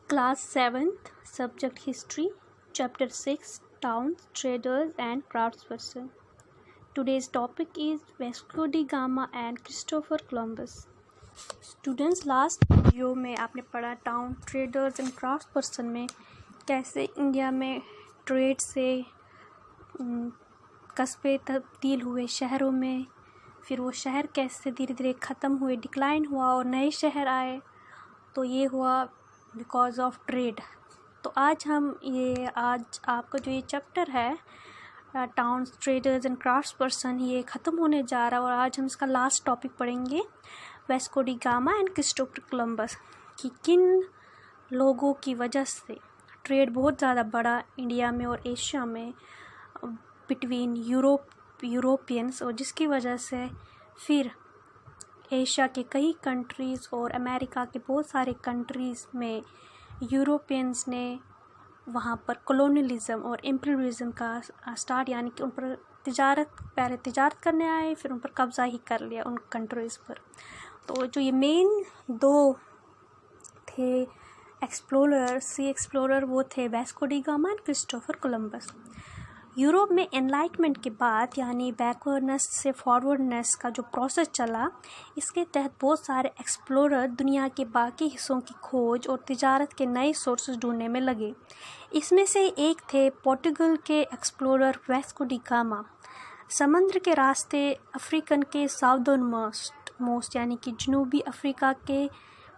Class 7th, Subject History, Chapter 6, Towns, Traders and Craftspersons. Today's topic is Vasco da Gama and Christopher Columbus. Students, last video में आपने पढ़ा town, traders and क्राफ्ट्सपर्सन में कैसे India में trade से कस्बे तब्दील हुए शहरों में, फिर वो शहर कैसे धीरे धीरे ख़त्म हुए, डिक्लाइन हुआ और नए शहर आए। तो ये हुआ बिकॉज ऑफ ट्रेड। तो आज आपका जो ये चैप्टर है टाउन्स, ट्रेडर्स एंड क्राफ्ट्सपर्सन, ये ख़त्म होने जा रहा है और आज हम इसका लास्ट टॉपिक पढ़ेंगे Vasco D gamma and Christopher Columbus कि किन लोगों की वजह से ट्रेड बहुत ज़्यादा बढ़ा इंडिया में और एशिया में बिटवीन यूरोपियंस, और जिसकी वजह से फिर एशिया के कई कंट्रीज़ और अमेरिका के बहुत सारे कंट्रीज़ में यूरोपियंस ने वहाँ पर कॉलोनियलिज़म और इम्पीरियलिज़म का स्टार्ट, यानी कि उन पर पहले तिजारत करने आए, फिर उन पर कब्ज़ा ही कर लिया उन कंट्रीज़ पर। तो जो ये मेन दो थे सी एक्सप्लोरर वो थे Vasco D gamma and Christopher Columbus. Europe में एनलाइटमेंट के बाद यानी बैकवर्डनेस से फॉरवर्डनेस का जो प्रोसेस चला, इसके तहत बहुत सारे एक्सप्लोरर दुनिया के बाकी हिस्सों की खोज और तिजारत के नए सोर्सेज ढूंढने में लगे। इसमें से एक थे पोर्टुगल के एक्सप्लोरर वास्को डी गामा। समुद्र के रास्ते अफ्रीकन के साउदर्न मोस्ट यानी कि जनूबी अफ्रीका के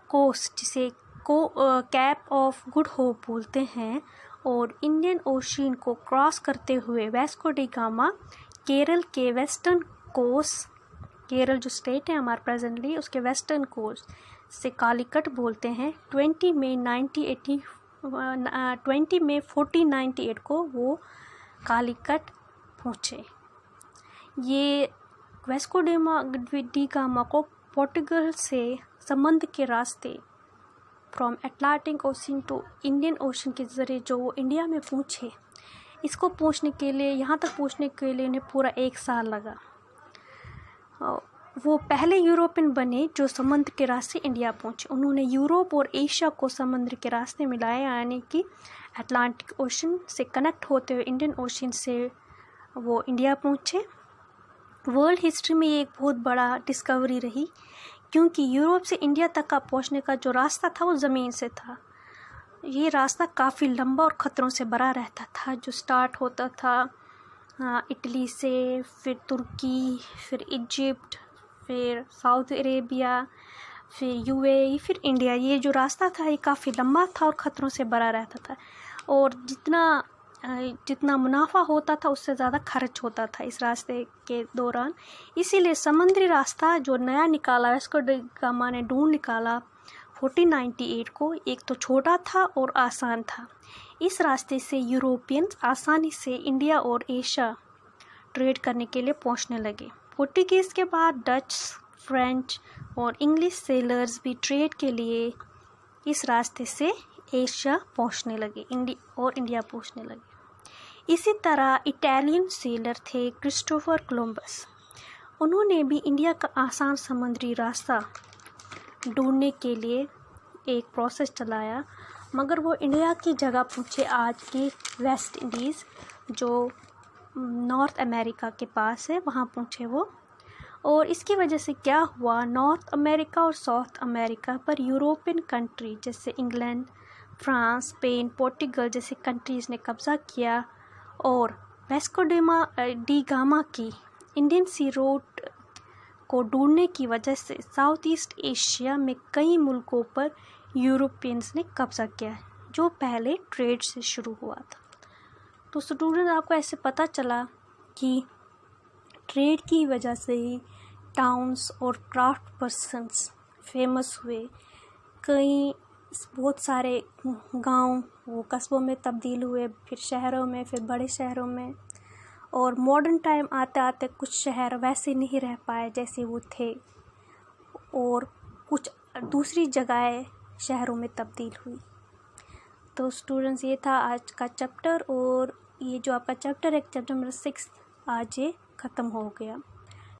कोस्ट, जिसे कैप ऑफ गुड होप बोलते हैं, और इंडियन ओशियन को क्रॉस करते हुए वास्को डी गामा केरल के वेस्टर्न कोस्ट, केरल जो स्टेट है हमारा प्रेजेंटली, उसके वेस्टर्न कोस्ट से कालीकट बोलते हैं, 20 मई 1498 को वो कालीकट पहुँचे। ये वास्को डी गामा को पोर्टुगल से समुद्र के रास्ते from Atlantic Ocean to Indian Ocean के ज़रिए जो वो इंडिया में पहुँचे, इसको पहुँचने के लिए, यहाँ तक पहुँचने के लिए उन्हें पूरा 1 साल लगा। वो पहले यूरोपियन बने जो समुद्र के रास्ते इंडिया पहुँचे। उन्होंने यूरोप और एशिया को समुद्र के रास्ते मिलाया, यानी कि अटलांटिक ओशन से कनेक्ट होते हुए इंडियन ओशन से वो इंडिया पहुँचे। वर्ल्ड हिस्ट्री में ये एक बहुत बड़ा डिस्कवरी रही, क्योंकि यूरोप से इंडिया तक का पहुंचने का जो रास्ता था वो ज़मीन से था। ये रास्ता काफ़ी लंबा और ख़तरों से भरा रहता था, जो स्टार्ट होता था इटली से, फिर तुर्की, फिर इजिप्ट, फिर साउथ अरेबिया, फिर यूएई, फिर इंडिया। ये जो रास्ता था ये काफ़ी लंबा था और ख़तरों से भरा रहता था, और जितना मुनाफा होता था उससे ज़्यादा खर्च होता था इस रास्ते के दौरान। इसीलिए समुद्री रास्ता जो नया निकाला, वास्को डी गामा ने ढूंढ निकाला 1498 को, एक तो छोटा था और आसान था। इस रास्ते से यूरोपियंस आसानी से इंडिया और एशिया ट्रेड करने के लिए पहुंचने लगे। पोर्टुगीज़ के बाद डच, फ्रेंच और इंग्लिश सेलर्स भी ट्रेड के लिए इस रास्ते से एशिया पहुंचने लगे और इंडिया पहुंचने लगे। इसी तरह इटालियन सेलर थे क्रिस्टोफर कोलंबस। उन्होंने भी इंडिया का आसान समुद्री रास्ता ढूंढने के लिए एक प्रोसेस चलाया, मगर वो इंडिया की जगह पहुंचे आज की वेस्ट इंडीज़ जो नॉर्थ अमेरिका के पास है, वहाँ पहुंचे वो। और इसकी वजह से क्या हुआ, नॉर्थ अमेरिका और साउथ अमेरिका पर यूरोपियन कंट्री जैसे इंग्लैंड, फ्रांस, स्पेन, पोर्टुगल जैसे कंट्रीज़ ने कब्ज़ा किया, और वास्को डी गामा की इंडियन सी रूट को ढूंढने की वजह से साउथ ईस्ट एशिया में कई मुल्कों पर यूरोपियंस ने कब्ज़ा किया, जो पहले ट्रेड से शुरू हुआ था। तो स्टूडेंट, आपको ऐसे पता चला कि ट्रेड की वजह से ही टाउन्स और क्राफ्ट पर्सन्स फेमस हुए। बहुत सारे गांव वो कस्बों में तब्दील हुए, फिर शहरों में, फिर बड़े शहरों में, और मॉडर्न टाइम आते आते कुछ शहर वैसे नहीं रह पाए जैसे वो थे, और कुछ दूसरी जगहें शहरों में तब्दील हुई। तो स्टूडेंट्स, ये था आज का चैप्टर, और ये जो आपका चैप्टर है, चैप्टर नंबर 6, आज ये ख़त्म हो गया।